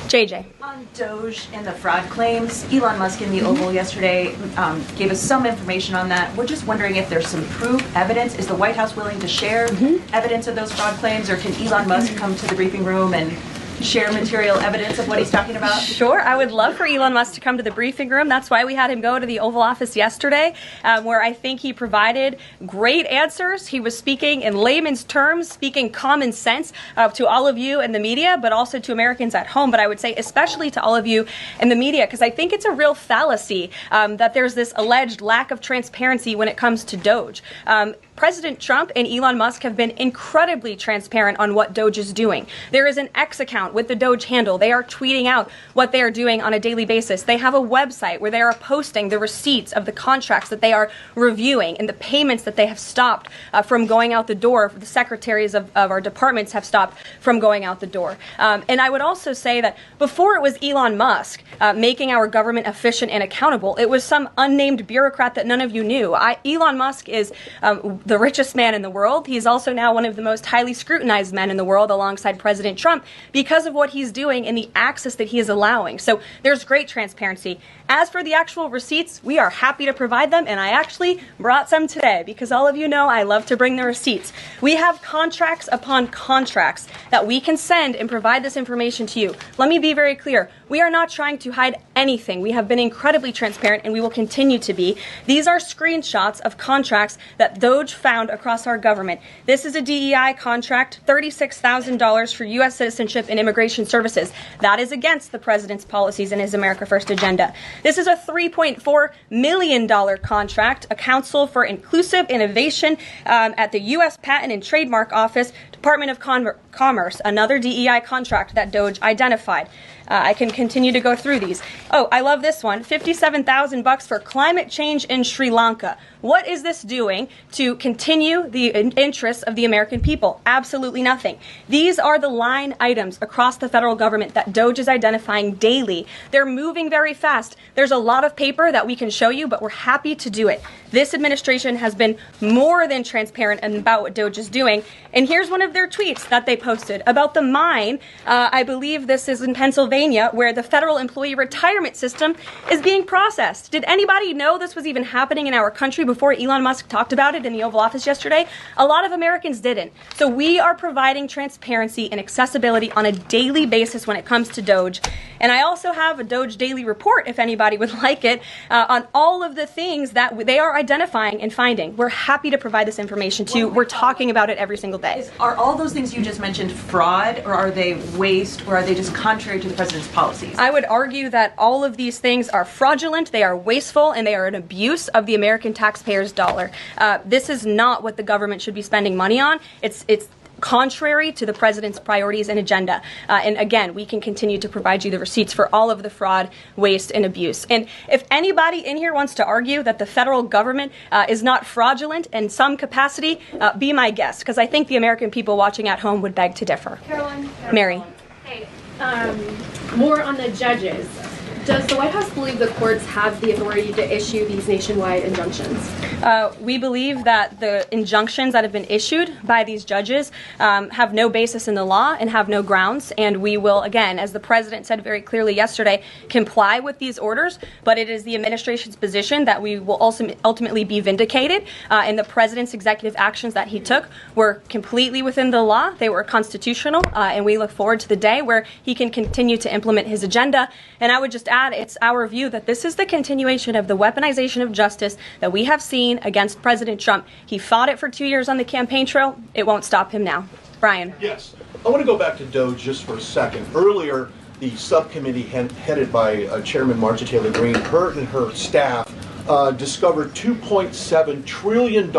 JJ. On Doge and the fraud claims, Elon Musk in the Oval yesterday gave us some information on that. We're just wondering if there's some proof, evidence. Is the White House willing to share evidence of those fraud claims, or can Elon Musk come to the briefing room and share material evidence of what he's talking about? Sure, I would love for Elon Musk to come to the briefing room. That's why we had him go to the Oval Office yesterday, where I think he provided great answers. He was speaking in layman's terms, speaking common sense to all of you in the media, but also to Americans at home. But I would say especially to all of you in the media, because I think it's a real fallacy that there's this alleged lack of transparency when it comes to Doge. President Trump and Elon Musk have been incredibly transparent on what Doge is doing. There is an X account with the Doge handle. They are tweeting out what they are doing on a daily basis. They have a website where they are posting the receipts of the contracts that they are reviewing and the payments that they have stopped from going out the door. The secretaries of our departments have stopped from going out the door. And I would also say that before it was Elon Musk making our government efficient and accountable, it was some unnamed bureaucrat that none of you knew. Elon Musk is the richest man in the world. He's also now one of the most highly scrutinized men in the world alongside President Trump because of what he's doing and the access that he is allowing. So there's great transparency. As for the actual receipts, we are happy to provide them, and I actually brought some today because all of you know I love to bring the receipts. We have contracts upon contracts that we can send and provide this information to you. Let me be very clear. We are not trying to hide anything. We have been incredibly transparent, and we will continue to be. These are screenshots of contracts that Doge found across our government. This is a DEI contract, $36,000 for U.S. citizenship and immigration services. That is against the president's policies and his America First agenda. This is a $3.4 million contract, a Council for Inclusive Innovation at the U.S. Patent and Trademark Office, Department of Commerce, another DEI contract that Doge identified. I can continue to go through these. Oh, I love this one. $57,000 for climate change in Sri Lanka. What is this doing to continue the interests of the American people? Absolutely nothing. These are the line items across the federal government that Doge is identifying daily. They're moving very fast. There's a lot of paper that we can show you, but we're happy to do it. This administration has been more than transparent about what Doge is doing. And here's one of their tweets that they posted about the mine. I believe this is in Pennsylvania, where the federal employee retirement system is being processed. Did anybody know this was even happening in our country before Elon Musk talked about it in the Oval Office yesterday? A lot of Americans didn't. So we are providing transparency and accessibility on a daily basis when it comes to Doge. And I also have a Doge daily report, if anybody would like it, on all of the things that they are identifying and finding. We're happy to provide this information to you. We're talking about it every single day. Are all those things you just mentioned fraud, or are they waste, or are they just contrary to the president's policies? I would argue that all of these things are fraudulent, they are wasteful, and they are an abuse of the American taxpayer's dollar. This is not what the government should be spending money on. It's contrary to the president's priorities and agenda. And again, we can continue to provide you the receipts for all of the fraud, waste, and abuse. And if anybody in here wants to argue that the federal government is not fraudulent in some capacity, be my guest, because I think the American people watching at home would beg to differ. Caroline. Mary. Hey, more on the judges. Does the White House believe the courts have the authority to issue these nationwide injunctions? We believe that the injunctions that have been issued by these judges have no basis in the law and have no grounds, and we will, again, as the president said very clearly yesterday, comply with these orders, but it is the administration's position that we will also ultimately be vindicated, and the president's executive actions that he took were completely within the law, they were constitutional, and we look forward to the day where he can continue to implement his agenda. And I would just add, it's our view that this is the continuation of the weaponization of justice that we have seen against President Trump. He fought it for 2 years on the campaign trail. It won't stop him now. Brian. Yes. I want to go back to Doge just for a second. Earlier, the subcommittee headed by Chairman Marjorie Taylor Greene, her and her staff discovered $2.7 trillion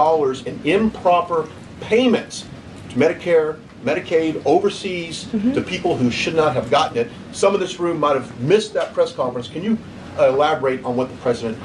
in improper payments to Medicare, Medicaid, overseas, to people who should not have gotten it. Some of this room might have missed that press conference. Can you elaborate on what the president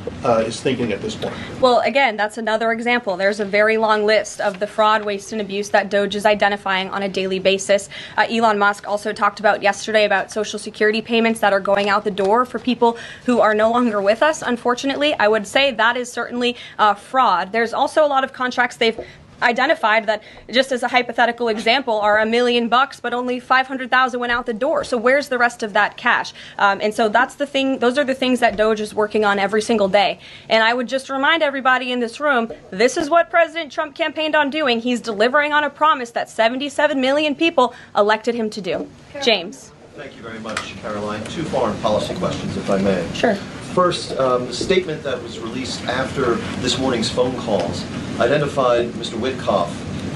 is thinking at this point? Well, again, that's another example. There's a very long list of the fraud, waste, and abuse that Doge is identifying on a daily basis. Elon Musk also talked about yesterday about Social Security payments that are going out the door for people who are no longer with us, unfortunately. I would say that is certainly fraud. There's also a lot of contracts they've identified that, just as a hypothetical example, are $1 million, but only 500,000 went out the door. So where's the rest of that cash? And so that's the thing. Those are the things that DOGE is working on every single day. And I would just remind everybody in this room, this is what President Trump campaigned on doing. He's delivering on a promise that 77 million people elected him to do. James. Thank you very much, Caroline. Two foreign policy questions, if I may. Sure. First, the statement that was released after this morning's phone calls identified Mr. Witkoff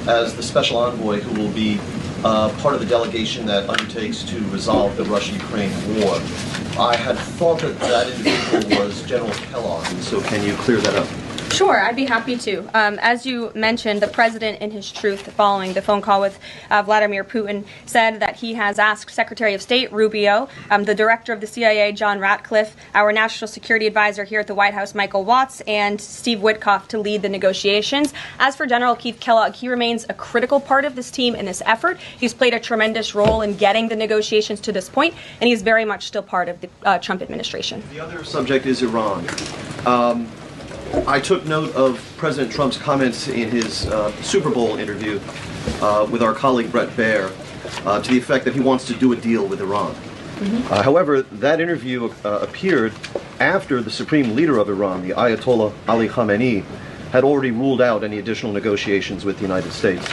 as the special envoy who will be part of the delegation that undertakes to resolve the Russia-Ukraine war. I had thought that that individual was General Kellogg, and so can you clear that up? Sure, I'd be happy to. As you mentioned, the president, in his truth, following the phone call with Vladimir Putin, said that he has asked Secretary of State Rubio, the director of the CIA, John Ratcliffe, our national security advisor here at the White House, Michael Watts, and Steve Witkoff to lead the negotiations. As for General Keith Kellogg, he remains a critical part of this team in this effort. He's played a tremendous role in getting the negotiations to this point, and he's very much still part of the Trump administration. The other subject is Iran. I took note of President Trump's comments in his Super Bowl interview with our colleague Brett Baer to the effect that he wants to do a deal with Iran. However, that interview appeared after the supreme leader of Iran, the Ayatollah Ali Khamenei, had already ruled out any additional negotiations with the United States.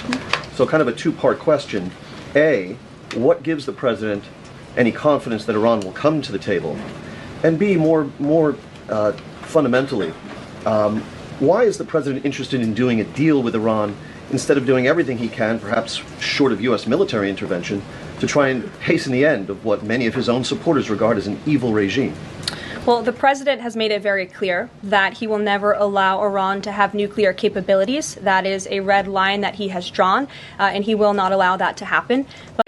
So kind of a two-part question. A, what gives the president any confidence that Iran will come to the table? And B, more fundamentally, why is the president interested in doing a deal with Iran instead of doing everything he can, perhaps short of U.S. military intervention, to try and hasten the end of what many of his own supporters regard as an evil regime? Well, the president has made it very clear that he will never allow Iran to have nuclear capabilities. That is a red line that he has drawn, and he will not allow that to happen. But